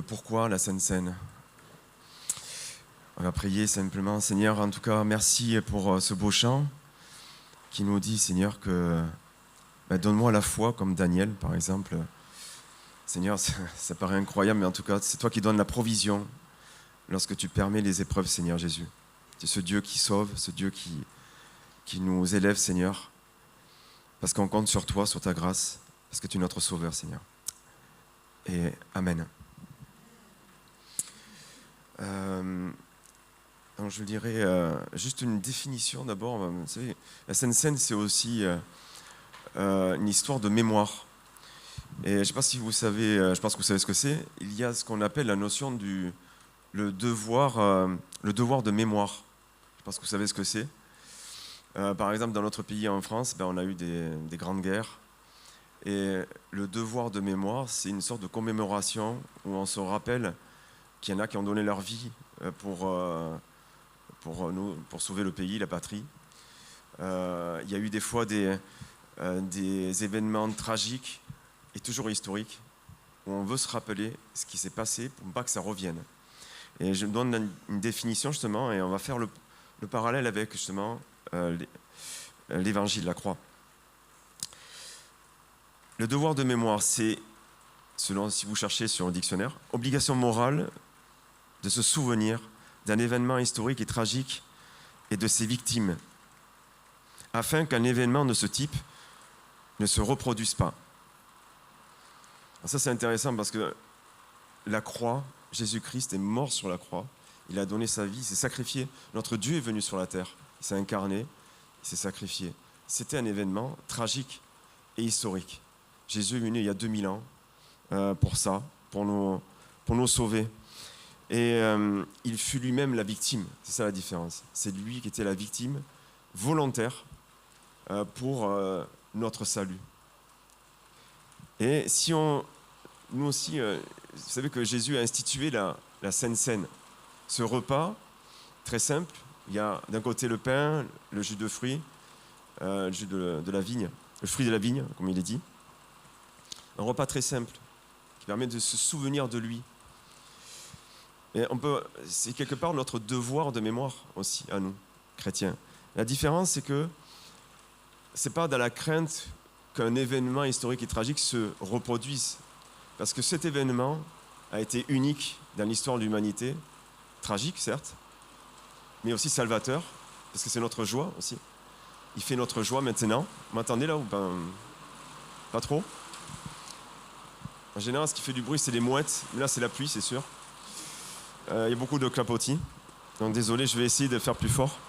pourquoi la Sainte Seine. On va prier simplement. Seigneur, en tout cas, merci pour ce beau chant qui nous dit, Seigneur, que donne-moi la foi comme Daniel, par exemple. Seigneur, ça paraît incroyable, mais en tout cas, c'est toi qui donnes la provision lorsque tu permets les épreuves, Seigneur Jésus. Tu es ce Dieu qui sauve, ce Dieu qui nous élève, Seigneur, parce qu'on compte sur toi, sur ta grâce, parce que tu es notre Sauveur, Seigneur. Et Amen. Donc je dirais juste une définition d'abord. Vous savez, la Sainte Seine, c'est aussi une histoire de mémoire. Et je ne sais pas si vous savez, je pense que vous savez ce que c'est. Il y a ce qu'on appelle la notion le devoir de mémoire. Je pense que vous savez ce que c'est. Par exemple, dans notre pays, en France, on a eu des grandes guerres. Et le devoir de mémoire, c'est une sorte de commémoration où on se rappelle qu'il y en a qui ont donné leur vie pour sauver le pays, la patrie. Il y a eu des fois des événements tragiques et toujours historiques où on veut se rappeler ce qui s'est passé pour ne pas que ça revienne. Et je donne une définition justement et on va faire le parallèle avec justement l'évangile, la croix. Le devoir de mémoire, c'est, selon si vous cherchez sur le dictionnaire, obligation morale de se souvenir d'un événement historique et tragique et de ses victimes, afin qu'un événement de ce type ne se reproduise pas. Alors ça, c'est intéressant parce que la croix, Jésus-Christ est mort sur la croix, il a donné sa vie, il s'est sacrifié. Notre Dieu est venu sur la terre, il s'est incarné, il s'est sacrifié. C'était un événement tragique et historique. Jésus est venu il y a 2000 ans pour ça, pour nous sauver. Et il fut lui-même la victime, c'est ça la différence. C'est lui qui était la victime volontaire pour notre salut. Et si nous aussi, vous savez que Jésus a institué la Sainte Seine. Ce repas, très simple, il y a d'un côté le pain, le jus de fruits, le jus de la vigne, le fruit de la vigne, comme il est dit. Un repas très simple, qui permet de se souvenir de lui. Et c'est quelque part notre devoir de mémoire aussi, à nous, chrétiens. La différence, c'est que ce n'est pas dans la crainte qu'un événement historique et tragique se reproduise. Parce que cet événement a été unique dans l'histoire de l'humanité, tragique certes, mais aussi salvateur, parce que c'est notre joie aussi. Il fait notre joie maintenant. Vous m'entendez là ou pas trop? En général, ce qui fait du bruit, c'est les mouettes. Mais là, c'est la pluie, c'est sûr. Il y a beaucoup de clapotis. Donc, désolé, je vais essayer de faire plus fort.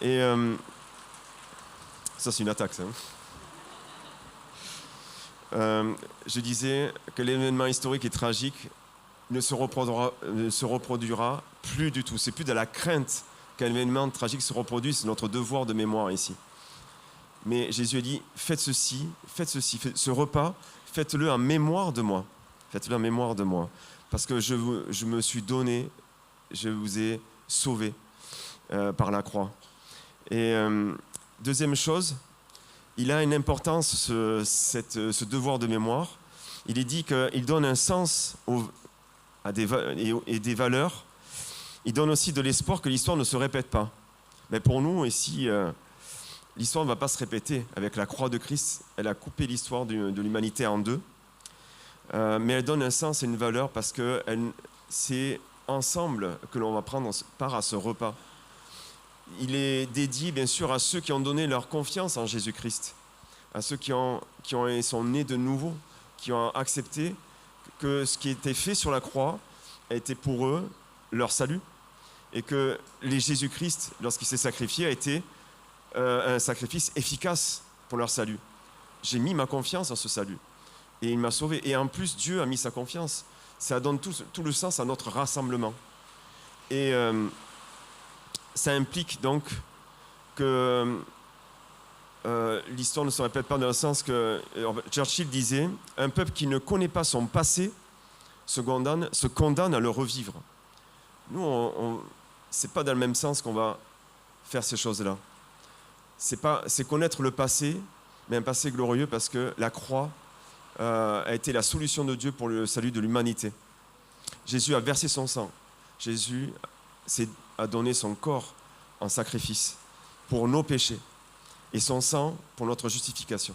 Et ça, c'est une attaque, ça. Je disais que l'événement historique et tragique ne se reproduira plus du tout. C'est plus de la crainte qu'un événement tragique se reproduise. C'est notre devoir de mémoire ici. Mais Jésus a dit, faites ceci, ce repas, faites-le en mémoire de moi. Faites-le en mémoire de moi. Parce que je me suis donné, je vous ai sauvé par la croix. Et deuxième chose, il a une importance, ce devoir de mémoire. Il est dit qu'il donne un sens à des valeurs. Il donne aussi de l'espoir que l'histoire ne se répète pas. Mais pour nous, ici, l'histoire ne va pas se répéter. Avec la croix de Christ, elle a coupé l'histoire de l'humanité en deux. Mais elle donne un sens et une valeur parce que c'est ensemble que l'on va prendre part à ce repas. Il est dédié bien sûr à ceux qui ont donné leur confiance en Jésus-Christ, à ceux qui sont nés de nouveau, qui ont accepté que ce qui était fait sur la croix a été pour eux leur salut et que Jésus-Christ, lorsqu'il s'est sacrifié, a été un sacrifice efficace pour leur salut. J'ai mis ma confiance en ce salut. Et il m'a sauvé. Et en plus, Dieu a mis sa confiance. Ça donne tout le sens à notre rassemblement. Et ça implique donc que l'histoire ne se répète pas dans le sens que Churchill disait « Un peuple qui ne connaît pas son passé se condamne à le revivre. » Nous, c'est pas dans le même sens qu'on va faire ces choses-là. C'est connaître le passé, mais un passé glorieux parce que la croix a été la solution de Dieu pour le salut de l'humanité. Jésus a versé son sang. Jésus a donné son corps en sacrifice pour nos péchés et son sang pour notre justification.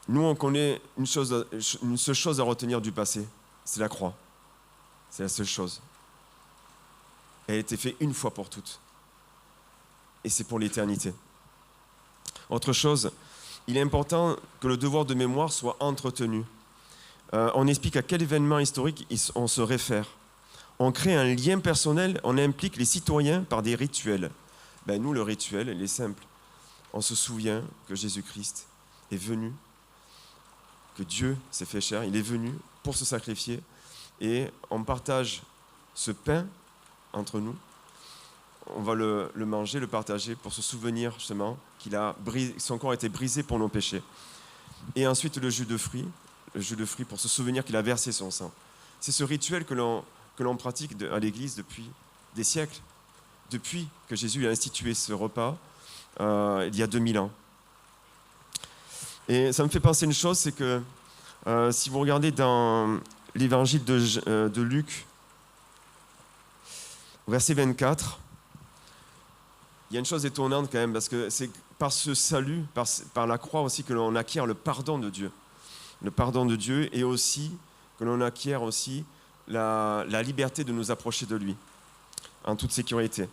Nous, on connaît une seule chose à retenir du passé, c'est la croix. C'est la seule chose. Elle a été faite une fois pour toutes. Et c'est pour l'éternité. Autre chose, il est important que le devoir de mémoire soit entretenu. On explique à quel événement historique on se réfère. On crée un lien personnel, on implique les citoyens par des rituels. Nous, le rituel, il est simple. On se souvient que Jésus-Christ est venu, que Dieu s'est fait chair, il est venu pour se sacrifier, et on partage ce pain entre nous. On va le manger, le partager pour se souvenir justement son corps a été brisé pour nos péchés. Et ensuite le jus de fruits pour se souvenir qu'il a versé son sang. C'est ce rituel que l'on pratique à l'Église depuis des siècles, depuis que Jésus a institué ce repas il y a 2000 ans. Et ça me fait penser une chose, c'est que si vous regardez dans l'évangile de Luc, au verset 24, il y a une chose étonnante quand même, parce que c'est par ce salut, par la croix aussi, que l'on acquiert le pardon de Dieu. Le pardon de Dieu, et aussi que l'on acquiert aussi la liberté de nous approcher de lui, en toute sécurité.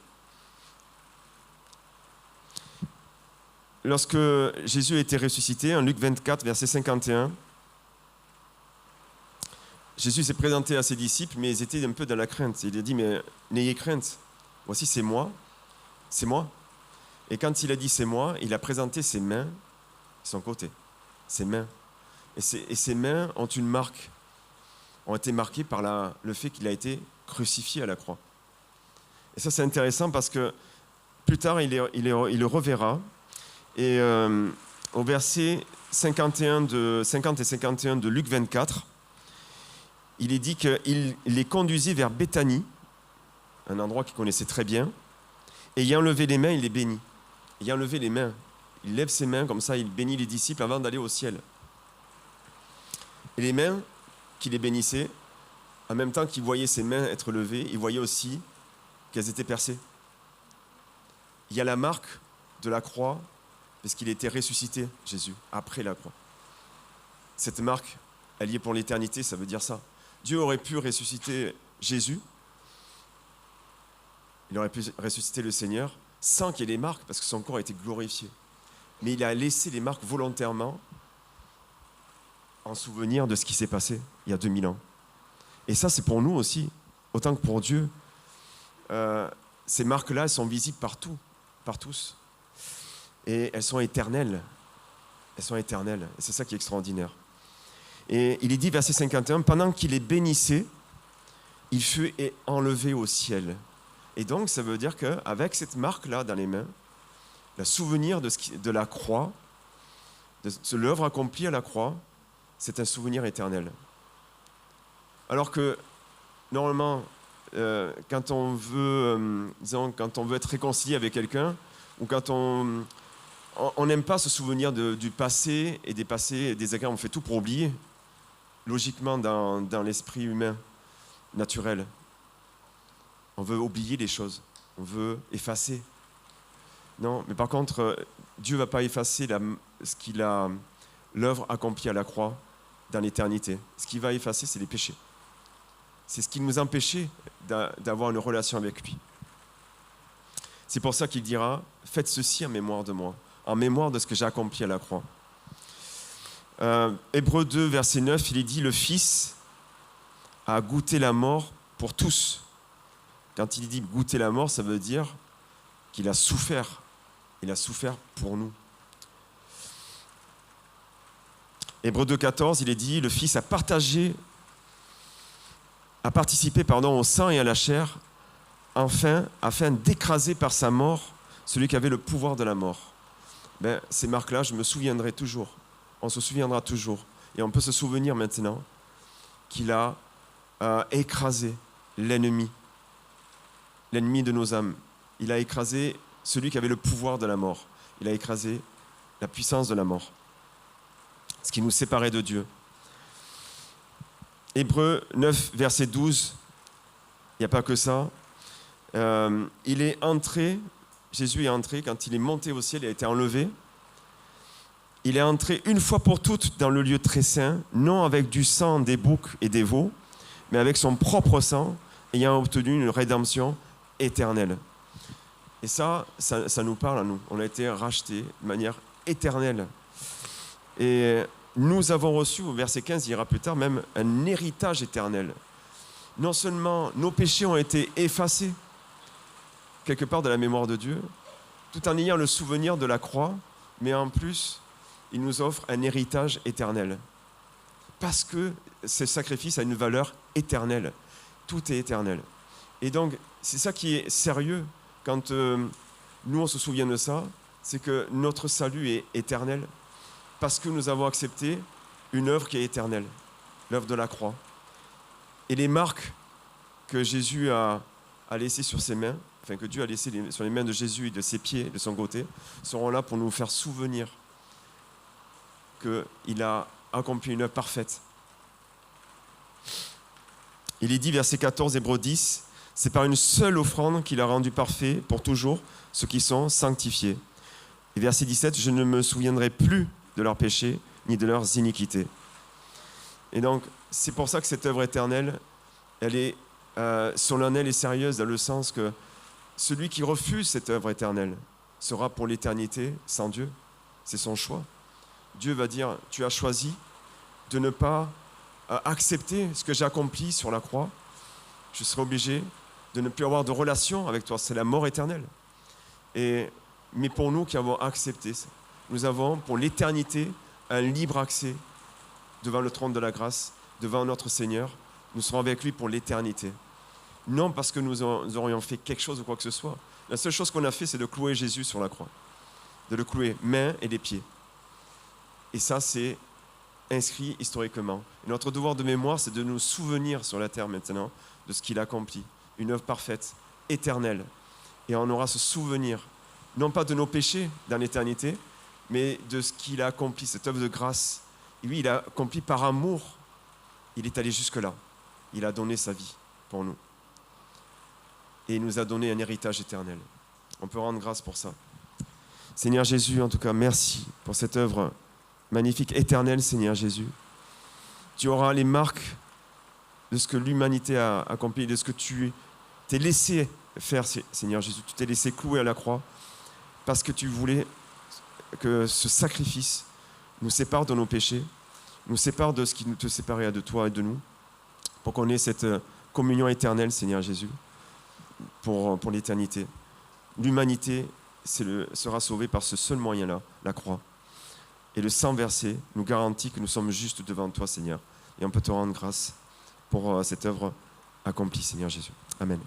Lorsque Jésus a été ressuscité, en Luc 24, verset 51, Jésus s'est présenté à ses disciples, mais ils étaient un peu dans la crainte. Il a dit, mais n'ayez crainte, voici c'est moi. C'est moi. Et quand il a dit c'est moi, il a présenté ses mains, son côté, ses mains. Et ses mains ont été marquées par le fait qu'il a été crucifié à la croix. Et ça c'est intéressant parce que plus tard il le reverra. Et au verset 50 et 51 de Luc 24, il est dit qu'il les conduisit vers Béthanie, un endroit qu'il connaissait très bien. Et ayant levé les mains, il les bénit. Ayant levé les mains, il lève ses mains comme ça, il bénit les disciples avant d'aller au ciel. Et les mains qui les bénissaient, en même temps qu'il voyait ses mains être levées, il voyait aussi qu'elles étaient percées. Il y a la marque de la croix, parce qu'il était ressuscité, Jésus, après la croix. Cette marque, elle y est pour l'éternité, ça veut dire ça. Dieu aurait pu ressusciter Jésus, il aurait pu ressusciter le Seigneur sans qu'il y ait les marques, parce que son corps a été glorifié. Mais il a laissé les marques volontairement en souvenir de ce qui s'est passé il y a 2000 ans. Et ça, c'est pour nous aussi, autant que pour Dieu. Ces marques-là, elles sont visibles partout, par tous. Et elles sont éternelles. Elles sont éternelles. Et c'est ça qui est extraordinaire. Et il est dit, verset 51, pendant qu'il les bénissait, il fut enlevé au ciel. Et donc, ça veut dire qu'avec cette marque-là dans les mains, le souvenir de la croix, de l'œuvre accomplie à la croix, c'est un souvenir éternel. Alors que, normalement, quand on veut être réconcilié avec quelqu'un, ou quand on n'aime pas se souvenir du passé et des passés et des égards, on fait tout pour oublier, logiquement dans l'esprit humain naturel. On veut oublier les choses, on veut effacer. Non, mais par contre, Dieu ne va pas effacer l'œuvre accomplie à la croix dans l'éternité. Ce qu'il va effacer, c'est les péchés. C'est ce qui nous empêchait d'avoir une relation avec lui. C'est pour ça qu'il dira, faites ceci en mémoire de moi, en mémoire de ce que j'ai accompli à la croix. Hébreux 2, verset 9, il est dit, le Fils a goûté la mort pour tous. Quand il dit goûter la mort, ça veut dire qu'il a souffert. Il a souffert pour nous. Hébreux 2,14, il est dit, le Fils a participé au sang et à la chair, afin d'écraser par sa mort celui qui avait le pouvoir de la mort. Ces marques-là, je me souviendrai toujours. On se souviendra toujours. Et on peut se souvenir maintenant qu'il a écrasé l'ennemi de nos âmes. Il a écrasé celui qui avait le pouvoir de la mort. Il a écrasé la puissance de la mort. Ce qui nous séparait de Dieu. Hébreux 9, verset 12, il n'y a pas que ça. Il est entré, Jésus est entré, quand il est monté au ciel, il a été enlevé. Il est entré une fois pour toutes dans le lieu très saint, non avec du sang des boucs et des veaux, mais avec son propre sang, ayant obtenu une rédemption éternelle. Et ça nous parle à nous. On a été rachetés de manière éternelle. Et nous avons reçu, au verset 15, il ira plus tard, même un héritage éternel. Non seulement nos péchés ont été effacés, quelque part de la mémoire de Dieu, tout en ayant le souvenir de la croix, mais en plus, il nous offre un héritage éternel. Parce que ce sacrifice a une valeur éternelle. Tout est éternel. Et donc, c'est ça qui est sérieux quand nous, on se souvient de ça, c'est que notre salut est éternel parce que nous avons accepté une œuvre qui est éternelle, l'œuvre de la croix. Et les marques que Jésus a laissées sur ses mains, enfin que Dieu a laissées sur les mains de Jésus et de ses pieds, de son côté, seront là pour nous faire souvenir qu'il a accompli une œuvre parfaite. Il est dit, verset 14, Hébreux 10, c'est par une seule offrande qu'il a rendu parfait pour toujours ceux qui sont sanctifiés. Et verset 17, je ne me souviendrai plus de leurs péchés ni de leurs iniquités. Et donc, c'est pour ça que cette œuvre éternelle, elle est solennelle et sérieuse dans le sens que celui qui refuse cette œuvre éternelle sera pour l'éternité sans Dieu. C'est son choix. Dieu va dire, tu as choisi de ne pas accepter ce que j'ai accompli sur la croix. Je serai obligé de ne plus avoir de relation avec toi. C'est la mort éternelle. Mais pour nous qui avons accepté ça, nous avons pour l'éternité un libre accès devant le trône de la grâce, devant notre Seigneur. Nous serons avec lui pour l'éternité. Non parce que nous aurions fait quelque chose ou quoi que ce soit. La seule chose qu'on a fait, c'est de clouer Jésus sur la croix. De le clouer mains et les pieds. Et ça, c'est inscrit historiquement. Et notre devoir de mémoire, c'est de nous souvenir sur la terre maintenant de ce qu'il a accompli. Une œuvre parfaite, éternelle. Et on aura ce souvenir, non pas de nos péchés dans l'éternité, mais de ce qu'il a accompli, cette œuvre de grâce. Et lui, il a accompli par amour. Il est allé jusque-là. Il a donné sa vie pour nous. Et il nous a donné un héritage éternel. On peut rendre grâce pour ça. Seigneur Jésus, en tout cas, merci pour cette œuvre magnifique, éternelle, Seigneur Jésus. Tu auras les marques de ce que l'humanité a accompli, de ce que tu t'es laissé faire, Seigneur Jésus. Tu t'es laissé clouer à la croix parce que tu voulais que ce sacrifice nous sépare de nos péchés, nous sépare de ce qui nous te séparait de toi et de nous, pour qu'on ait cette communion éternelle, Seigneur Jésus, pour l'éternité. L'humanité sera sauvée par ce seul moyen-là, la croix. Et le sang versé nous garantit que nous sommes justes devant toi, Seigneur. Et on peut te rendre grâce pour cette œuvre accomplie, Seigneur Jésus. Amen.